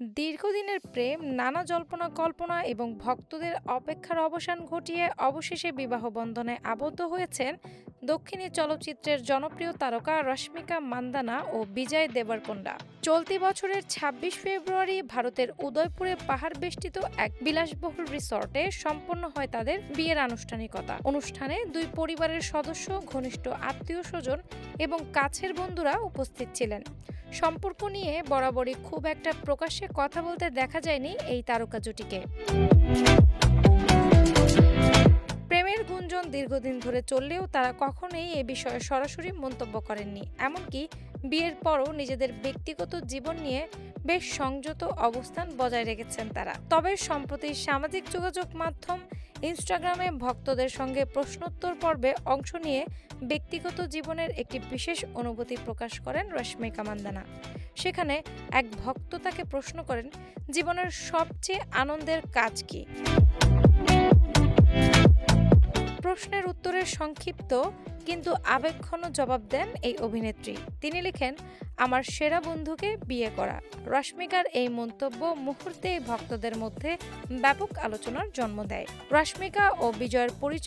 দীর্ঘদিনের প্রেম, নানা জল্পনা কল্পনা এবং ভক্তদের অপেক্ষার অবসান ঘটিয়ে অবশেষে বিবাহ বন্ধনে আবদ্ধ হয়েছেন দক্ষিণী চলচ্চিত্রের জনপ্রিয় তারকা রশ্মিকা মান্দানা ও বিজয় দেবরকোন্ডা। চলতি বছরের ২৬ ফেব্রুয়ারি ভারতের উদয়পুরে পাহাড় বেষ্টিত এক বিলাসবহুল রিসর্টে সম্পন্ন হয় তাদের বিয়ের আনুষ্ঠানিকতা। অনুষ্ঠানে দুই পরিবারের সদস্য, ঘনিষ্ঠ আত্মীয় স্বজন এবং কাছের বন্ধুরা উপস্থিত ছিলেন। সম্পর্ক নিয়ে বরাবরই খুব একটা প্রকাশ্যে কথা বলতে দেখা যায়নি এই তারকা জুটিকে। প্রেমের গুঞ্জন দীর্ঘদিন ধরে চললেও তারা কখনোই এ বিষয়ে সরাসরি মন্তব্য করেননি। এমনকি বিয়ের পরও নিজেদের ব্যক্তিগত জীবন নিয়ে বেশ সংযত অবস্থান বজায় রেখেছেন তারা। তবে সম্প্রতি সামাজিক যোগাযোগ মাধ্যম ইনস্টাগ্রামে ভক্তদের সঙ্গে প্রশ্নোত্তর পর্বে অংশ নিয়ে ব্যক্তিগত জীবনের একটি বিশেষ অনুভূতি প্রকাশ করেন রশ্মিকা মান্দানা। সেখানে এক ভক্ত তাকে প্রশ্ন করেন, জীবনের সবচেয়ে আনন্দের কাজ কি? প্রশ্নের উত্তরে সংক্ষিপ্ত কিন্তু আবেগঘন জবাব দেন এই অভিনেত্রী। তিনি লিখেন, আমার সেরা বন্ধুকে বিয়ে করা। রশ্মিকার এই মন্তব্য মুহূর্তেই ভক্তদের মধ্যে ব্যাপক আলোচনার জন্ম দেয়। রশ্মিকা ও বিজয়ের পরিচয়